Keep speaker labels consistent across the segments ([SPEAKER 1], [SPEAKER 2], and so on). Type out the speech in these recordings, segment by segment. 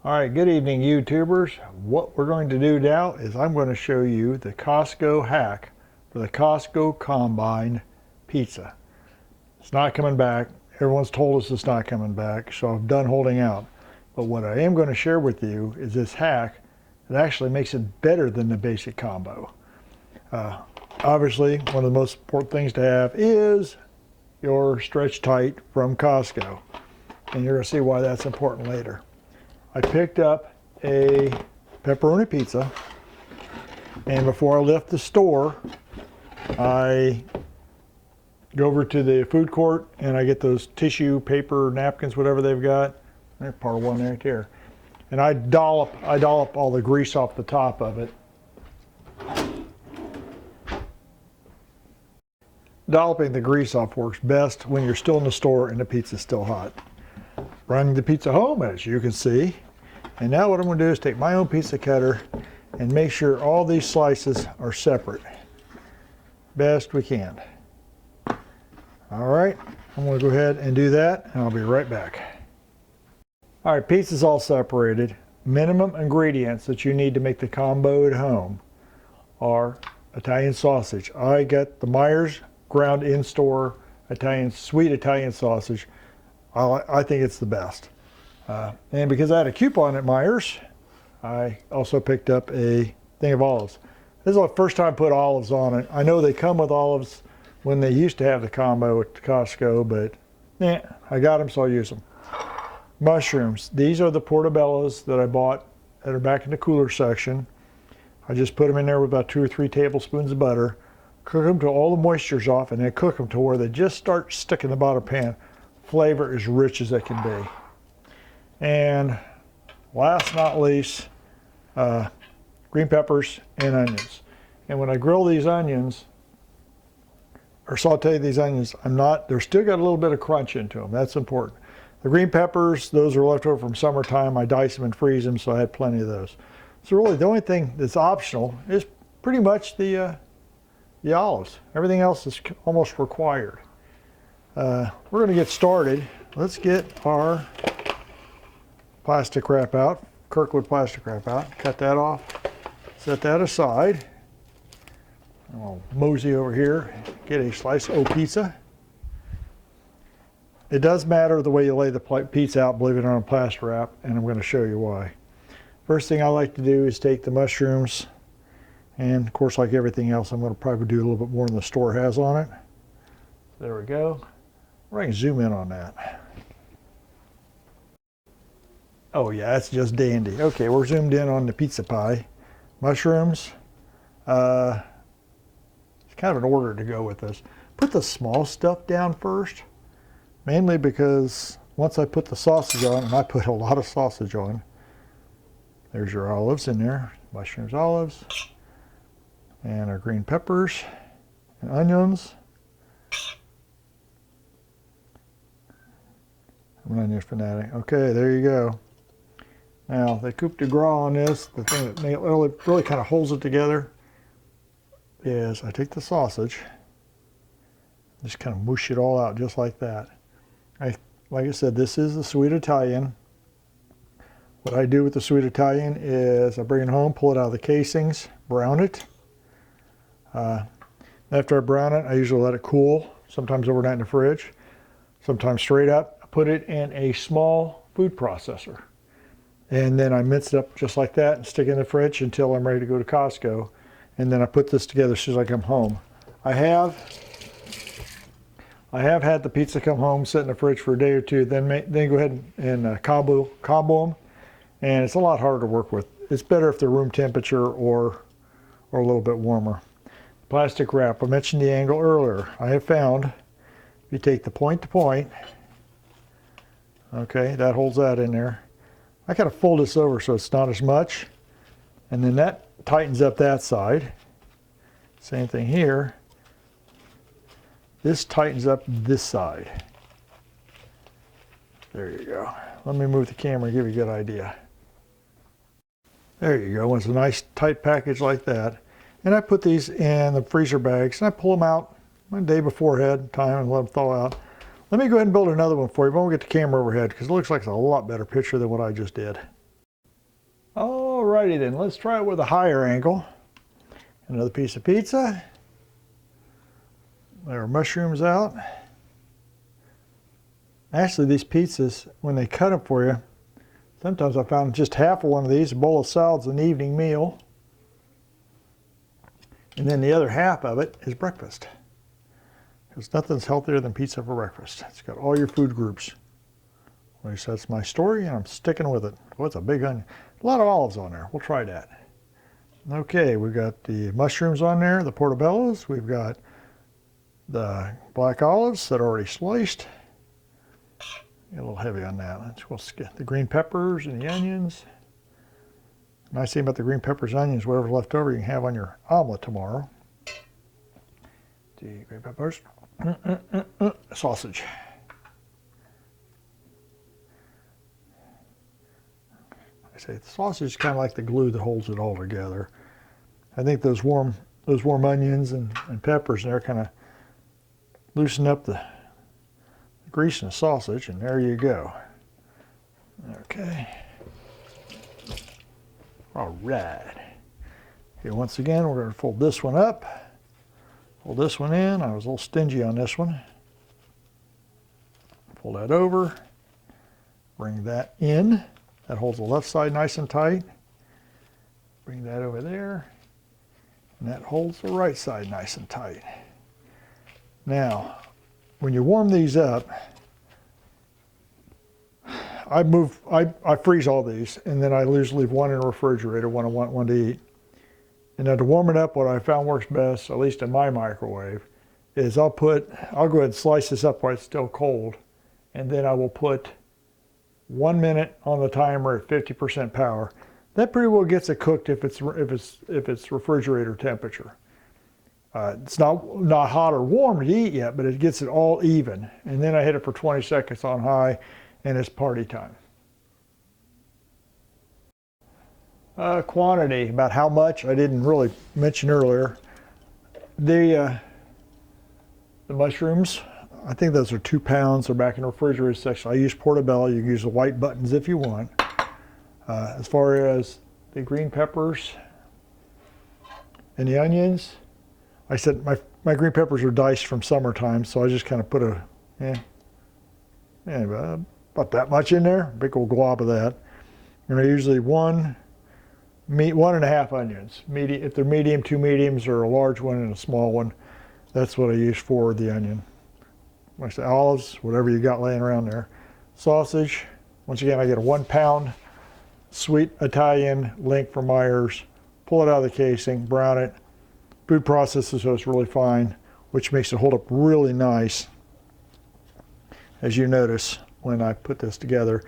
[SPEAKER 1] All right, good evening, YouTubers. What we're going to do now is I'm going to show you the Costco hack for the Costco Combined Pizza. It's not coming back. Everyone's told us it's not coming back, so I'm done holding out. But what I am going to share with you is this hack that actually makes it better than the basic combo. Obviously, one of the most important things to have is your stretch tight from Costco. And you're going to see why that's important later. I picked up a pepperoni pizza, and before I left the store, I go over to the food court and I get those tissue paper napkins, whatever they've got. There's part of one right there. And I dollop all the grease off the top of it. Dolloping the grease off works best when you're still in the store and the pizza's still hot. Running the pizza home, as you can see. And now what I'm going to do is take my own pizza cutter and make sure all these slices are separate. Best we can. All right, I'm going to go ahead and do that, and I'll be right back. All right, pizza's all separated. Minimum ingredients that you need to make the combo at home are Italian sausage. I got the Meijer's ground in-store sweet Italian sausage. I think it's the best. And because I had a coupon at Meijer's, I also picked up a thing of olives. This is the first time I put olives on it. I know they come with olives when they used to have the combo at Costco, but I got them, so I'll use them. Mushrooms. These are the portabellas that I bought that are back in the cooler section. I just put them in there with about 2 or 3 tablespoons of butter, cook them till all the moisture's off, and then cook them to where they just start sticking in the bottom pan. Flavor as rich as it can be. And last not least, green peppers and onions. And when I grill these onions, or saute these onions, they're still got a little bit of crunch into them. That's important. The green peppers, those are left over from summertime. I dice them and freeze them, so I had plenty of those. So really the only thing that's optional is pretty much the olives. Everything else is almost required. We're going to get started. Let's get our plastic wrap out, Kirkwood plastic wrap out. Cut that off, set that aside. I'll mosey over here, get a slice of pizza. It does matter the way you lay the pizza out, believe it or not, on plastic wrap, and I'm going to show you why. First thing I like to do is take the mushrooms, and of course, like everything else, I'm going to probably do a little bit more than the store has on it. There we go. I can zoom in on that. Oh yeah, that's just dandy. Okay, we're zoomed in on the pizza pie. Mushrooms. It's kind of an order to go with this. Put the small stuff down first, mainly because once I put the sausage on, and I put a lot of sausage on, there's your olives in there, mushrooms, olives, and our green peppers and onions. I'm an onion fanatic. Okay, there you go. Now, the coup de grace on this, the thing that really kind of holds it together, is I take the sausage, just kind of mush it all out just like that. Like I said, this is the sweet Italian. What I do with the sweet Italian is I bring it home, pull it out of the casings, brown it. After I brown it, I usually let it cool, sometimes overnight in the fridge, sometimes straight up. Put it in a small food processor. And then I mince it up just like that and stick it in the fridge until I'm ready to go to Costco. And then I put this together as soon as I come home. I have had the pizza come home, sit in the fridge for a day or two, then go ahead and combo them. And it's a lot harder to work with. It's better if they're room temperature or a little bit warmer. Plastic wrap, I mentioned the angle earlier. I have found if you take the point to point, okay, that holds that in there. I kind of fold this over so it's not as much. And then that tightens up that side. Same thing here. This tightens up this side. There you go. Let me move the camera and give you a good idea. There you go. It's a nice tight package like that. And I put these in the freezer bags and I pull them out a day before ahead time and let them thaw out. Let me go ahead and build another one for you, but we'll get the camera overhead because it looks like it's a lot better picture than what I just did. Alrighty then, let's try it with a higher angle. Another piece of pizza. There are mushrooms out. Actually, these pizzas, when they cut them for you, sometimes I found just half of one of these, a bowl of salad's an evening meal. And then the other half of it is breakfast. Because nothing's healthier than pizza for breakfast. It's got all your food groups. At least that's my story, and I'm sticking with it. Oh, it's a big onion. A lot of olives on there. We'll try that. Okay, we've got the mushrooms on there, the portabellas. We've got the black olives that are already sliced. A little heavy on that. We'll get the green peppers and the onions. Nice thing about the green peppers and onions, whatever's left over, you can have on your omelet tomorrow. The green peppers. Sausage. I say the sausage is kind of like the glue that holds it all together. I think those warm onions and peppers in there kind of loosen up the grease in the sausage, and there you go. Okay. All right. Okay, once again, we're going to fold this one up. Fold this one in. I was a little stingy on this one. Fold that over. Bring that in. That holds the left side nice and tight. Bring that over there. And that holds the right side nice and tight. Now, when you warm these up, I freeze all these, and then I usually leave one in the refrigerator when I want one to eat. And then to warm it up, what I found works best, at least in my microwave, is I'll go ahead and slice this up while it's still cold, and then I will put 1 minute on the timer at 50% power. That pretty well gets it cooked if it's refrigerator temperature. It's not hot or warm to eat yet, but it gets it all even. And then I hit it for 20 seconds on high, and it's party time. Quantity, about how much, I didn't really mention earlier. The mushrooms, I think those are 2 pounds. They're back in the refrigerator section. I use portabella. You can use the white buttons if you want. As far as the green peppers and the onions, I said my green peppers are diced from summertime, so I just kind of put about that much in there, big old glob of that. And I usually 1.5 onions. If they're medium, 2 mediums, or a large one and a small one, that's what I use for the onion. Like I say, olives, whatever you got laying around there. Sausage, once again, I get a 1 pound sweet Italian link from Meijer's. Pull it out of the casing, brown it. Food processor, so it's really fine, which makes it hold up really nice, as you notice when I put this together,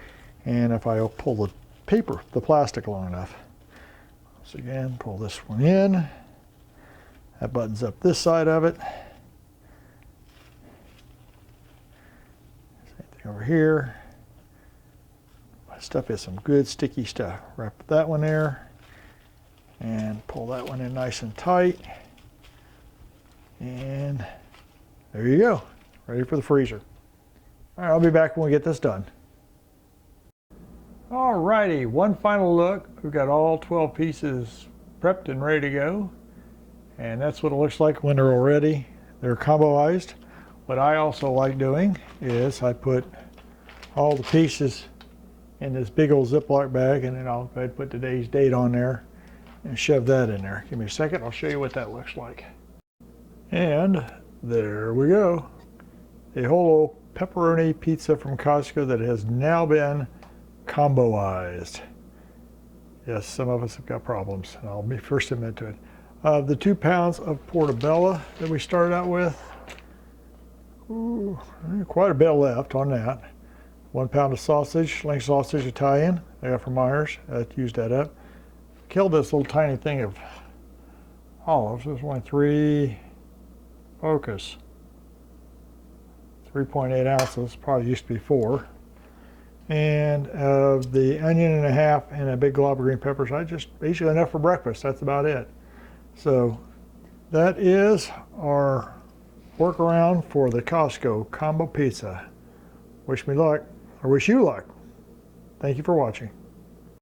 [SPEAKER 1] and if I pull the plastic long enough. So again, pull this one in. That buttons up this side of it. Same thing over here. My stuff is some good sticky stuff. Wrap that one there and pull that one in nice and tight. And there you go, ready for the freezer. All right, I'll be back when we get this done. All righty, one final look. We've got all 12 pieces prepped and ready to go. And that's what it looks like when they're all ready. They're comboized. What I also like doing is I put all the pieces in this big old Ziploc bag, and then I'll go ahead and put today's date on there and shove that in there. Give me a second, I'll show you what that looks like. And there we go. A whole pepperoni pizza from Costco that has now been comboized. Yes, some of us have got problems, and I'll be first to admit to it. The 2 pounds of portabella that we started out with, quite a bit left on that. 1 pound of sausage, link sausage Italian, I got from Meijer's. I used that up. Killed this little tiny thing of olives. There's only 3 focus. 3.8 ounces, probably used to be 4. And the onion and a half and a big glob of green peppers, I just basically enough for breakfast. That's about it. So that is our workaround for the Costco Combo Pizza. Wish me luck, or wish you luck. Thank you for watching.